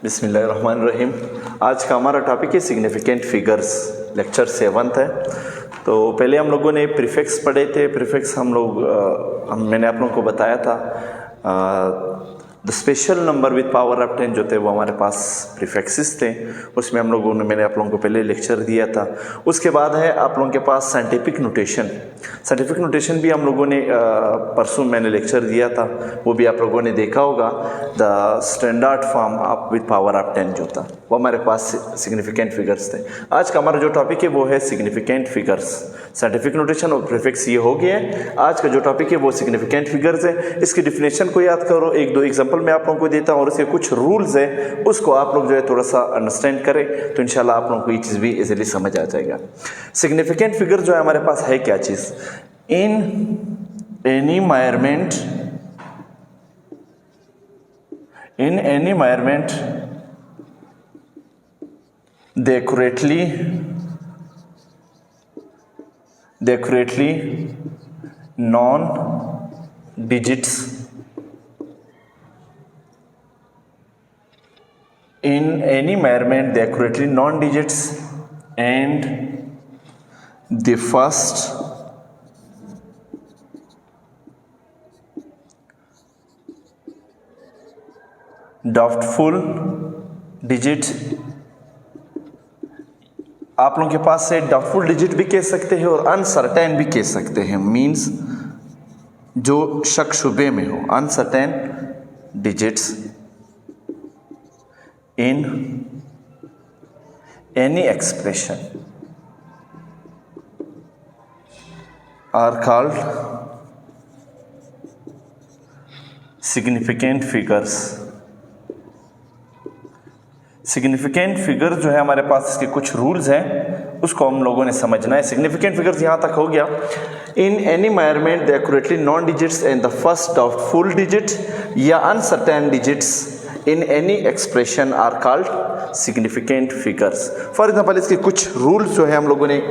बिस्मिल्लाहिर्रहमानिर्रहीम। आज का हमारा टॉपिक है सिग्निफिकेंट फिगर्स, लेक्चर 7 है। तो पहले हम लोगों ने प्रीफिक्स पढ़े थे। प्रीफिक्स मैंने आप लोगों को बताया था the special number with power of 10 जो थे वो हमारे पास प्रीफिक्सेस थे। उसमें मैंने आप लोगों को पहले लेक्चर दिया था। उसके बाद है आप लोगों के पास साइंटिफिक नोटेशन। साइंटिफिक नोटेशन भी हम लोगों ने परसों मैंने लेक्चर दिया था, वो भी आप लोगों ने देखा होगा। The standard form of with power of 10 जो था वो हमारे पास सिग्निफिकेंट फिगर्स थे। आज का हमारा जो टॉपिक है वो है सिग्निफिकेंट फिगर्स। साइंटिफिक नोटेशन और प्रीफिक्स ये हो गया है। आज का जो टॉपिक है वो सिग्निफिकेंट फिगर्स है। इसकी डिफिनेशन को याद करो, एक दो एग्जांपल मैं आप लोगों को देता हूँ और इसके कुछ रूल्स है, उसको आप लोग जो है थोड़ा सा अंडरस्टैंड करें तो इंशाल्लाह आप लोगों को ये चीज़ भी इजीली समझ आ जाएगा। सिग्निफिकेंट फिगर जो है हमारे पास है क्या चीज़? In any environment they accurately known digits in any environment they accurately known digits and the first doubtful digit। आप लोगों के पास से डाउटफुल डिजिट भी कह सकते हैं और अनसर्टेन भी कह सकते हैं। मींस जो शक शुबे में हो, uncertain digits in any expression are called significant figures. Significant figure जो है हमारे पास इसके कुछ रूल्स हैं, उसको हम लोगों ने समझना है। सिग्निफिकेंट फिगर्स यहाँ तक हो गया। In any environment they accurately known digits and the first doubtful digit या uncertain digits in any expression are called significant figures. For example इसके कुछ रूल्स जो है हम लोगों ने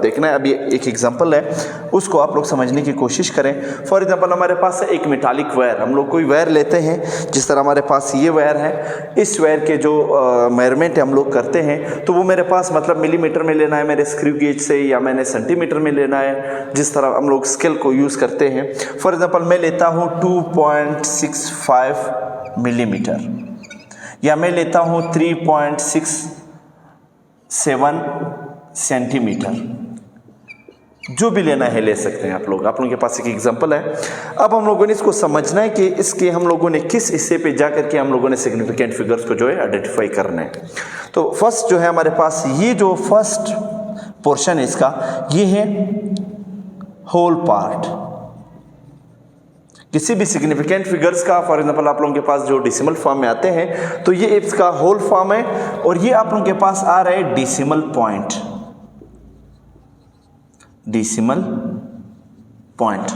देखना है। अभी एक एग्जाम्पल है, उसको आप लोग समझने की कोशिश करें। फॉर एग्जाम्पल हमारे पास है एक मेटालिक वायर। हम लोग कोई वायर लेते हैं, जिस तरह हमारे पास ये वायर है, इस वायर के जो मेजरमेंट हम लोग करते हैं तो वो मेरे पास मतलब मिलीमीटर में लेना है मेरे स्क्रू गेज से, या मैंने सेंटीमीटर में लेना है, जिस तरह हम लोग स्केल को यूज़ करते हैं। फॉर एग्जाम्पल मैं लेता हूँ 2.65 मिलीमीटर, या मैं लेता हूँ 3.67 सेंटीमीटर। जो भी लेना है ले सकते हैं आप लोगों के पास एक एग्जांपल है। अब हम लोगों ने इसको समझना है कि इसके हम लोगों ने किस हिस्से पे जा करके हम लोगों ने सिग्निफिकेंट फिगर्स को जो है आइडेंटिफाई करना है। तो फर्स्ट जो है हमारे पास ये जो फर्स्ट पोर्शन है इसका, ये है होल पार्ट। किसी भी सिग्निफिकेंट फिगर्स का फॉर एग्जांपल आप लोगों के पास जो डेसिमल फॉर्म में आते हैं तो ये इसका होल फॉर्म है, और ये आप लोगों के पास आ रहा है डेसिमल पॉइंट। डेसिमल पॉइंट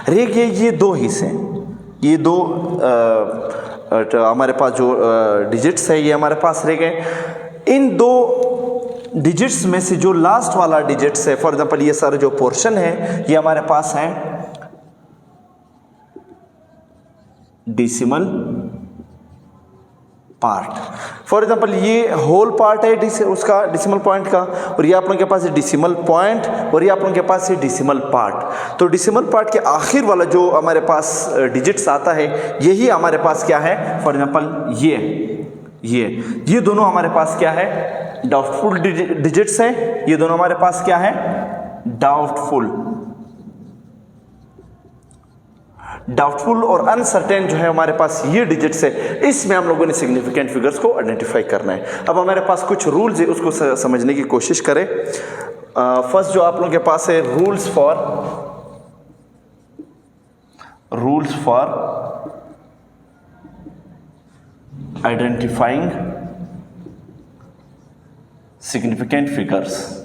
देखिए, ये दो हिस्से, ये दो हमारे पास जो डिजिट्स है ये हमारे पास रह गए। इन दो डिजिट्स में से जो लास्ट वाला डिजिट्स है, फॉर एग्जांपल ये सारा जो पोर्शन है ये हमारे पास है डेसिमल पार्ट। फॉर एग्जांपल ये होल पार्ट है उसका डेसिमल पॉइंट का, और ये आप लोगों के पास है डेसिमल पॉइंट, और ये आप लोगों के पास है डेसिमल पार्ट। तो डेसिमल पार्ट के आखिर वाला जो हमारे पास डिजिट्स आता है यही हमारे पास क्या है? फॉर एग्जांपल ये दोनों हमारे पास क्या है? डाउटफुल डिजिट्स हैं। ये दोनों हमारे पास क्या है? डाउटफुल और अनसर्टेन जो है हमारे पास ये डिजिट्स है। इसमें हम लोगों ने सिग्निफिकेंट फिगर्स को आइडेंटिफाई करना है। अब हमारे पास कुछ रूल्स है, उसको समझने की कोशिश करें। फर्स्ट जो आप लोगों के पास है rules for identifying significant figures.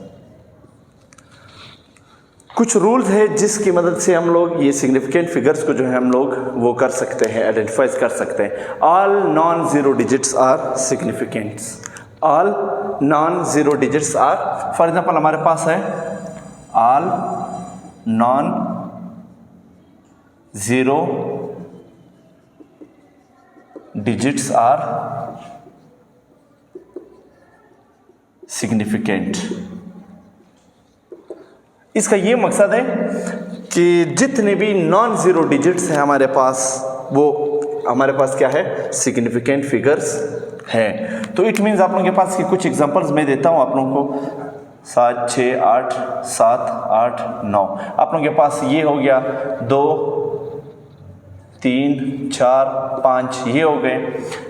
कुछ रूल्स है जिसकी मदद से हम लोग ये सिग्निफिकेंट फिगर्स को जो है हम लोग वो कर सकते हैं, आइडेंटिफाई कर सकते हैं। All non zero digits are significants. All non zero digits are, for example हमारे पास है all non zero digits are significant. इसका ये मकसद है कि जितने भी नॉन ज़ीरो डिजिट्स हैं हमारे पास, वो हमारे पास क्या है, सिग्निफिकेंट फिगर्स हैं। तो इट मीन्स आप लोगों के पास की कुछ एग्जांपल्स मैं देता हूँ आप लोगों को। 7 6 8 7 8 9 आप लोगों के पास ये हो गया, 2 3 4 5 ये हो गए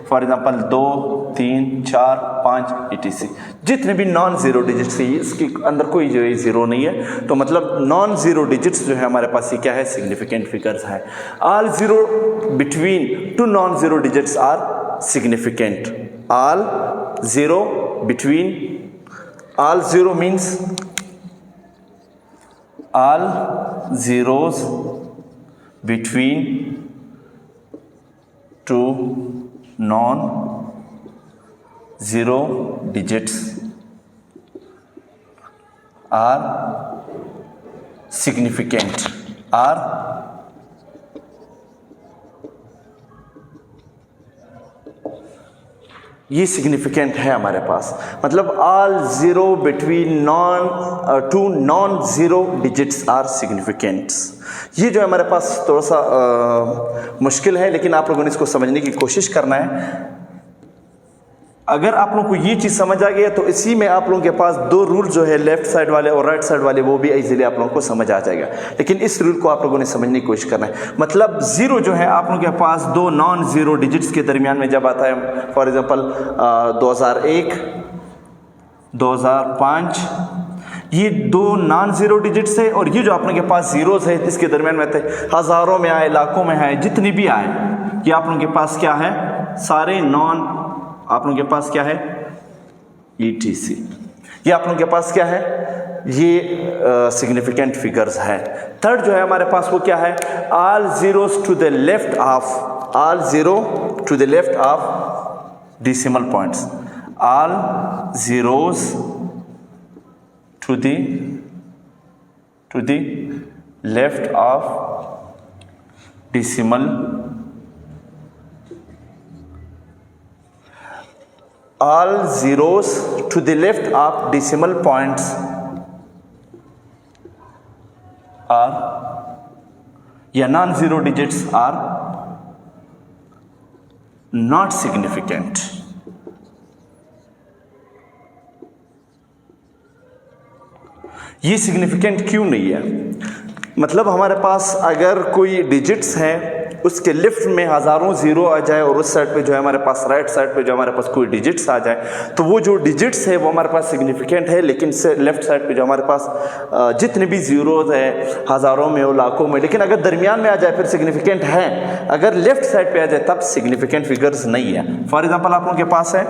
फॉर एग्जांपल, 2 3 4 5 etc। जितने भी नॉन ज़ीरो डिजिट्स है, इसके अंदर कोई जो है ज़ीरो नहीं है, तो मतलब नॉन ज़ीरो डिजिट्स जो है हमारे पास ये क्या है, सिग्निफिकेंट फिगर्स है। All zero between two non zero digits are significant. All zero between, all zero means all zeros between two non zero digits are significant. Are ये सिग्निफिकेंट है हमारे पास, मतलब all zero between two non zero digits are significants. ये जो है हमारे पास थोड़ा सा मुश्किल है, लेकिन आप लोगों ने इसको समझने की कोशिश करना है। अगर आप लोगों को ये चीज़ समझ आ गई तो इसी में आप लोगों के पास दो रूल जो है, लेफ्ट साइड वाले और राइट साइड वाले, वो भी इजीली आप लोगों को समझ आ जाएगा। लेकिन इस रूल को आप लोगों ने समझने की कोशिश करना है। मतलब ज़ीरो जो है आप लोगों के पास दो नॉन ज़ीरो डिजिट्स के दरमियान में जब आता है, फॉर एग्जांपल 2001 2005, ये दो नॉन ज़ीरो डिजिट्स है, और ये जो आप लोगों के पास ज़ीरोज़ है इसके दरमियान में आते हैं, हज़ारों में आए, लाखों में आए, जितनी भी आए, ये आप लोगों के पास क्या है, सारे नॉन, आप लोगों के पास क्या है, ETC। ये आप लोगों के पास क्या है, ये सिग्निफिकेंट फिगर्स है। थर्ड जो है हमारे पास वो क्या है, all zeros to the left of, all zero to the left of decimal points, all zeros to the left of decimal, all zeros to the left of decimal points are, या non zero digits are not significant। ये significant क्यों नहीं है, मतलब हमारे पास अगर कोई digits हैं उसके लेफ्ट में हज़ारों ज़ीरो आ जाए और उस साइड पे जो है हमारे पास, राइट साइड पे जो हमारे पास कोई डिजिट्स आ जाए, तो वो जो डिजिट्स है वो हमारे पास सिग्निफिकेंट है। लेकिन से लेफ्ट साइड पे जो हमारे पास जितने भी ज़ीरोज़ हैं, हज़ारों में हो, लाखों में, लेकिन अगर दरमियान में आ जाए फिर सिग्निफिकेंट है। अगर लेफ्ट साइड पे आ जाए तब सिग्निफिकेंट फिगर्स नहीं है। फॉर एग्जाम्पल आप लोगों के पास है,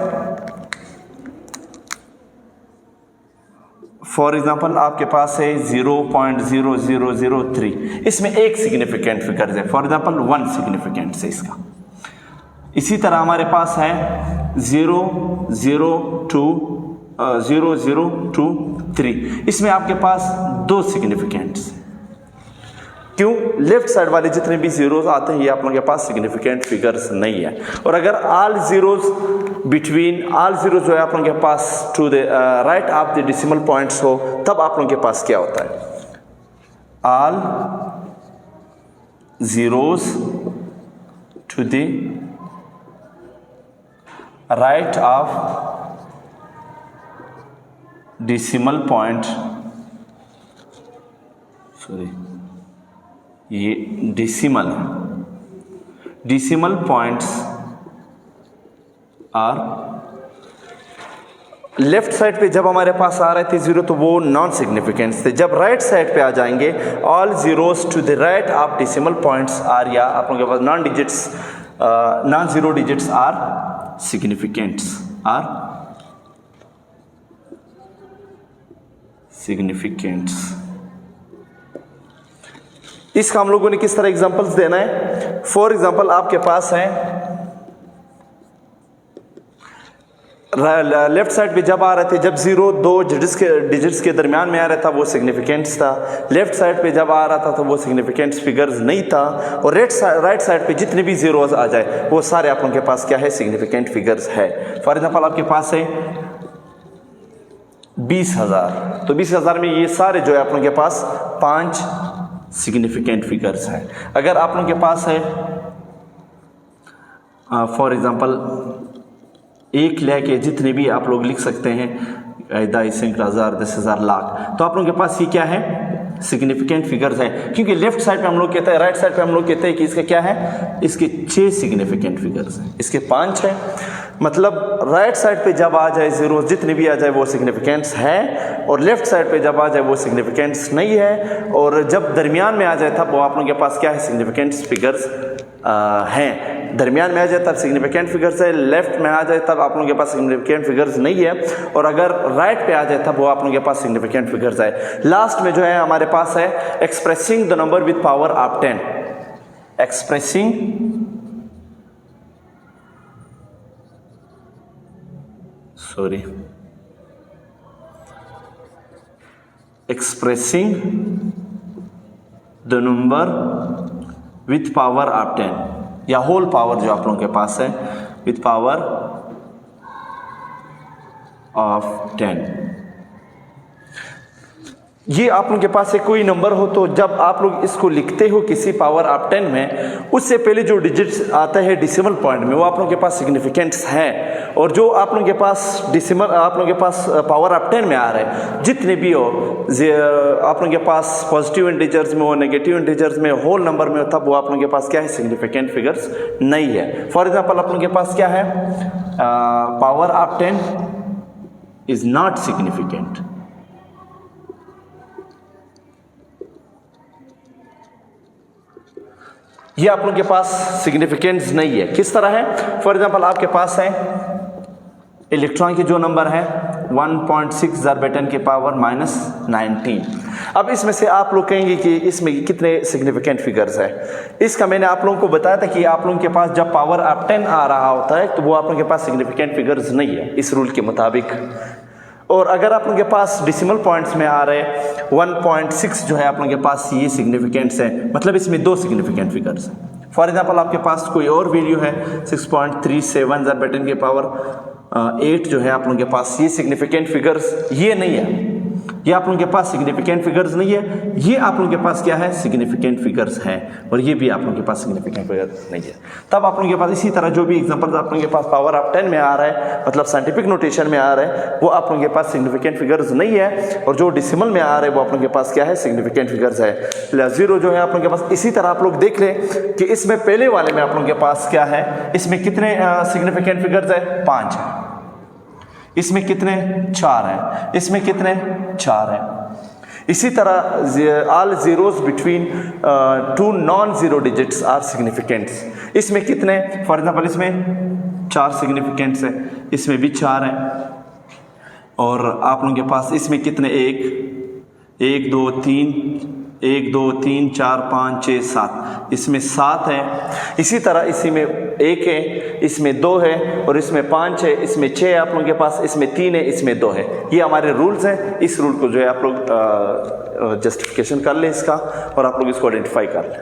फॉर एग्जाम्पल आपके पास है 0.0003, इसमें एक सिग्निफिकेंट फिगर है, फॉर एग्जाम्पल 1 सिग्निफिकेंट है इसका। इसी तरह हमारे पास है 0.023, इसमें आपके पास दो सिग्निफिकेंट्स। क्यों, लेफ्ट साइड वाले जितने भी जीरोस आते हैं ये आप लोगों के पास सिग्निफिकेंट फिगर्स नहीं है। और अगर all zeros between, all zeros जो है आप लोगों के पास to the right of the decimal points हो, तब आप लोगों के पास क्या होता है, all zeros to the right of decimal point, sorry ये decimal points are, left side पे जब हमारे पास आ रहे थे जीरो तो वो नॉन सिग्निफिकेंट थे। जब राइट साइड पे आ जाएंगे all zeros to the right of decimal points are, या आप लोगों के पास non zero digits are significants, are significants. इसका हम लोगों ने किस तरह एग्जांपल्स देना है। फॉर एग्जांपल आपके पास है लेफ्ट साइड पे जब आ रहे थे, जब जीरो दो डिजिट्स के दरमियान में आ रहा था वो सिग्निफिकेंट्स था। लेफ्ट साइड पे जब आ रहा था तो वो सिग्निफिकेंट्स फिगर्स नहीं था। और राइट साइड पे जितने भी जीरोस आ जाए वो सारे आप लोगों के पास क्या है, सिग्निफिकेंट फिगर्स है। फॉर एग्जांपल आपके पास है 20,000। तो 20,000 में ये सारे जो है आप लोगों के पास 5 सिग्निफिकेंट फिगर्स हैं। अगर आप लोगों के पास है फॉर एग्जांपल 1 लाख के जितने भी आप लोग लिख सकते हैं 2,500,000 10,000 लाख, तो आप लोगों के पास ये क्या है सिग्निफिकेंट फिगर्स है। क्योंकि लेफ्ट साइड पे हम लोग कहते हैं, राइट साइड पे हम लोग कहते हैं कि इसका क्या है, इसके 6 सिग्निफिकेंट फिगर्स हैं, इसके 5 है। मतलब राइट साइड पे जब आ जाए जीरो जितने भी आ जाए वो सिग्निफिकेंट्स है, और लेफ्ट साइड पे जब आ जाए वो सिग्निफिकेंट्स नहीं है, और जब दरमियान में आ जाए तब वो आप लोगों के पास क्या है सिग्निफिकेंट्स फिगर्स हैं। दरमियान में आ जाए तब सिग्निफिकेंट फिगर्स है, लेफ्ट में आ जाए तब आप लोगों के पास सिग्निफिकेंट फिगर्स नहीं है, और अगर राइट पे आ जाए तब वो आप लोगों के पास सिग्निफिकेंट फिगर्स है। लास्ट में जो है हमारे पास है expressing the number with power of 10। Expressing expressing the number with power of 10 या होल पावर जो आप लोगों के पास है विथ पावर ऑफ 10। ये आप लोगों के पास एक कोई नंबर हो तो जब आप लोग इसको लिखते हो किसी पावर ऑफ 10 में, उससे पहले जो डिजिट्स आता है डेसिमल पॉइंट में वो आप लोगों के पास सिग्निफिकेंट्स हैं, और जो आप लोगों के पास डेसिमल आप लोगों के पास पावर ऑफ 10 में आ रहा है जितने भी हो, आप लोगों के पास पॉजिटिव इंटीजर्स में हो, नेगेटिव इंटीजर्स में, होल नंबर में हो, तब वो आप लोगों के पास क्या है सिग्निफिकेंट फिगर्स नहीं है। फॉर एग्जाम्पल आप लोगों के पास क्या है power of 10 is not significant. ये आप लोगों के पास सिग्निफिकेंस नहीं है। किस तरह है, फॉर एग्जांपल आपके पास है इलेक्ट्रॉन के जो नंबर है 1.6 × 10⁻⁻19। अब इसमें से आप लोग कहेंगे कि इसमें कितने सिग्निफिकेंट फिगर्स है। इसका मैंने आप लोगों को बताया था कि आप लोगों के पास जब पावर ऑफ 10 आ रहा होता है तो वो आप लोगों के पास सिग्निफिकेंट फिगर्स नहीं है इस रूल के मुताबिक। और अगर आप लोगों के पास डेसिमल पॉइंट्स में आ रहे 1.6 जो है आप लोगों के पास ये सिग्निफिकेंट्स है, मतलब इसमें 2 सिग्निफिकेंट फिगर्स हैं। फॉर एग्जांपल आपके पास कोई और वैल्यू है 6.37 × 10⁸ जो है आप लोगों के पास ये सिग्निफिकेंट फिगर्स ये नहीं है, ये आप लोगों के पास सिग्निफिकेंट फिगर्स नहीं है, ये आप लोगों के पास क्या है सिग्निफिकेंट फिगर्स हैं, और ये भी आप लोगों के पास सिग्निफिकेंट फिगर्स नहीं है। तब आप लोगों के पास इसी तरह जो भी एग्जांपल्स आप लोगों के पास पावर ऑफ 10 में आ रहा है, मतलब साइंटिफिक नोटेशन में आ रहा है, वो आप लोगों के पास सिग्निफिकेंट फिगर्स नहीं है, और जो डेसिमल में आ रहा है वो आप लोगों के पास क्या है सिग्निफिकेंट फिगर्स है। जीरो जो है आप लोगों के पास इसी तरह आप लोग देख लें कि इसमें पहले वाले में आप लोगों के पास क्या है, इसमें कितने सिग्निफिकेंट फिगर्स है 5 है, इसमें कितने 4 हैं, इसमें कितने 4 हैं। इसी तरह all zeros between 2 non zero digits are significants. इसमें कितने, फॉर एग्जांपल इसमें 4 सिग्निफिकेंट्स है, इसमें भी 4 हैं, और आप लोगों के पास इसमें कितने 1 2 3 4 5 6 7, इसमें 7 है। इसी तरह इसी में 1 है, इसमें 2 है, और इसमें 5 है, इसमें 6 है आप लोगों के पास, इसमें 3 है, इसमें 2 है। ये हमारे रूल्स हैं। इस रूल को जो है आप लोग जस्टिफिकेशन कर लें इसका, और आप लोग इसको आइडेंटिफाई कर लें।